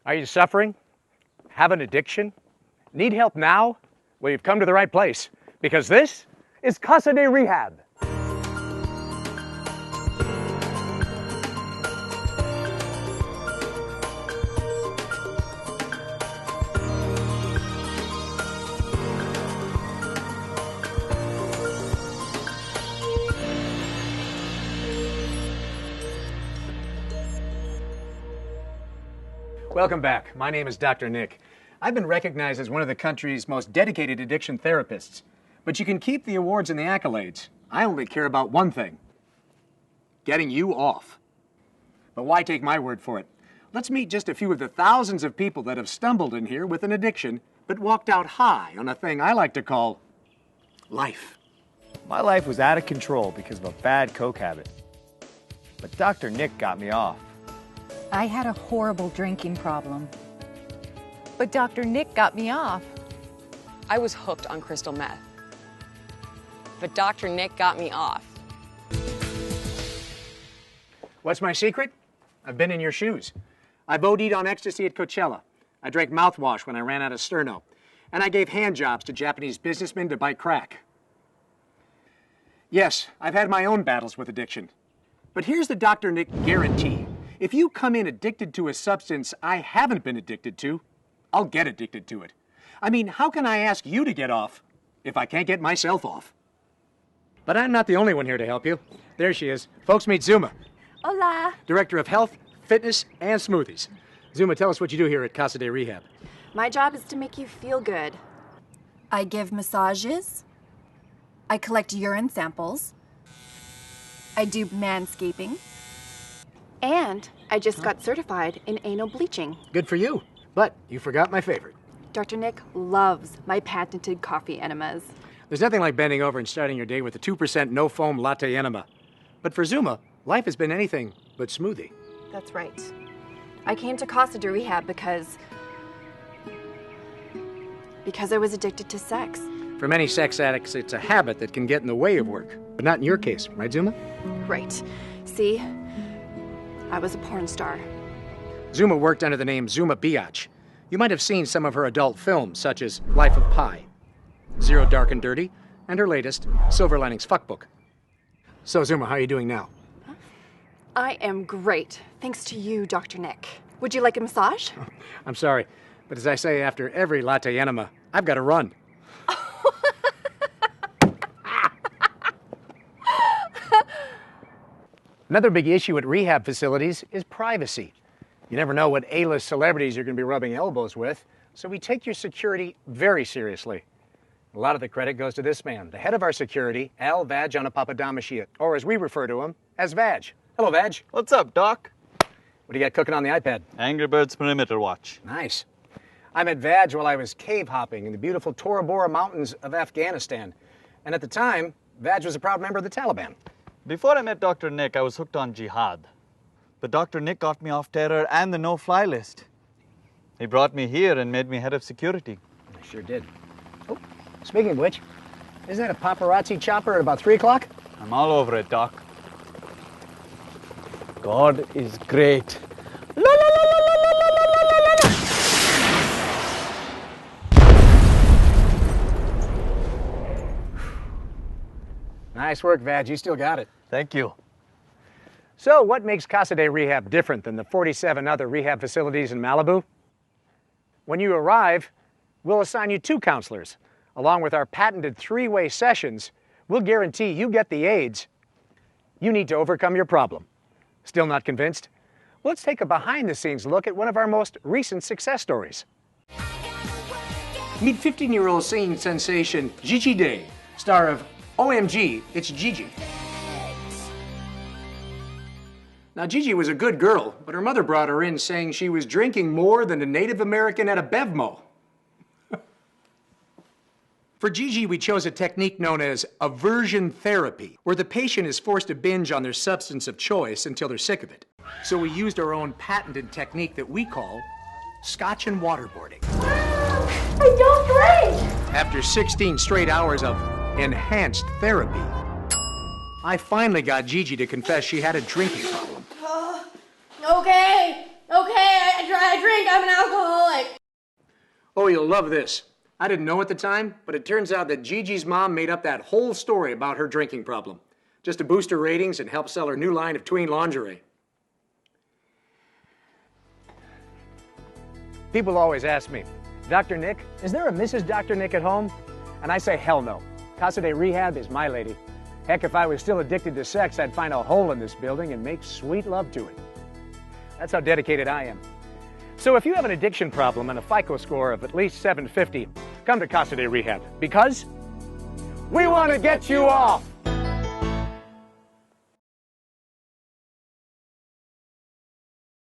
Are you suffering? Have an addiction? Need help now? Well, you've come to the right place, because this is CASA de Rehab. Welcome back. My name is Dr. Nick. I've been recognized as one of the country's most dedicated addiction therapists. But you can keep the awards and the accolades. I only care about one thing: getting you off. But why take my word for it? Let's meet just a few of the thousands of people that have stumbled in here with an addiction, but walked out high on a thing I like to call life. My life was out of control because of a bad coke habit. But Dr. Nick got me off. I had a horrible drinking problem. But Dr. Nick got me off. I was hooked on crystal meth. But Dr. Nick got me off. What's my secret? I've been in your shoes. I've OD'd on ecstasy at Coachella. I drank mouthwash when I ran out of Sterno. And I gave hand jobs to Japanese businessmen to buy crack. Yes, I've had my own battles with addiction. But here's the Dr. Nick guarantee. If you come in addicted to a substance I haven't been addicted to, I'll get addicted to it. I mean, how can I ask you to get off if I can't get myself off? But I'm not the only one here to help you. There she is. Folks, meet Zuma. Hola. Director of Health, Fitness, and Smoothies. Zuma, tell us what you do here at CASA de Rehab. My job is to make you feel good. I give massages. I collect urine samples. I do manscaping. And I just got certified in anal bleaching. Good for you. But you forgot my favorite. Dr. Nick loves my patented coffee enemas. There's nothing like bending over and starting your day with a 2% no-foam latte enema. But for Zuma, life has been anything but smoothie. That's right. I came to CASA de Rehab because I was addicted to sex. For many sex addicts, it's a habit that can get in the way of work. But not in your case, right, Zuma? Right. See, I was a porn star. Zuma worked under the name Zuma Biatch. You might have seen some of her adult films, such as Life of Pi, Zero Dark and Dirty, and her latest, Silver Linings Fuckbook. So, Zuma, how are you doing now? I am great, thanks to you, Dr. Nick. Would you like a massage? I'm sorry, but as I say after every latte enema, I've got to run. Another big issue at rehab facilities is privacy. You never know what A-list celebrities you're going to be rubbing elbows with, so we take your security very seriously. A lot of the credit goes to this man, the head of our security, Al Vajanapapadamashia, or as we refer to him, as Vaj. Hello, Vaj. What's up, Doc? What do you got cooking on the iPad? Angry Birds Perimeter Watch. Nice. I met Vaj while I was cave hopping in the beautiful Tora Bora Mountains of Afghanistan. And at the time, Vaj was a proud member of the Taliban. Before I met Dr. Nick, I was hooked on jihad. But Dr. Nick got me off terror and the no-fly list. He brought me here and made me head of security. I sure did. Oh, speaking of which, isn't that a paparazzi chopper at about 3 o'clock? I'm all over it, Doc. God is great. La, la, la, la, la, la, la, la, la, la. Nice work, Vaj. You still got it. Thank you. So, what makes CASA de Rehab different than the 47 other rehab facilities in Malibu? When you arrive, we'll assign you 2 counselors. Along with our patented 3-way sessions, we'll guarantee you get the aids you need to overcome your problem. Still not convinced? Well, let's take a behind-the-scenes look at one of our most recent success stories. Meet 15-year-old singing sensation Gigi Day, star of OMG, It's Gigi. Now, Gigi was a good girl, but her mother brought her in saying she was drinking more than a Native American at a Bevmo. For Gigi, we chose a technique known as aversion therapy, where the patient is forced to binge on their substance of choice until they're sick of it. So we used our own patented technique that we call scotch and waterboarding. I don't drink! After 16 straight hours of enhanced therapy, I finally got Gigi to confess she had a drinking problem. Okay, I drink. I'm an alcoholic. Oh, you'll love this. I didn't know at the time, but it turns out that Gigi's mom made up that whole story about her drinking problem, just to boost her ratings and help sell her new line of tween lingerie. People always ask me, Dr. Nick, is there a Mrs. Dr. Nick at home? And I say, hell no. CASA de Rehab is my lady. Heck, if I was still addicted to sex, I'd find a hole in this building and make sweet love to it. That's how dedicated I am. So if you have an addiction problem and a FICO score of at least 750, come to CASA de Rehab, because we want to get you off.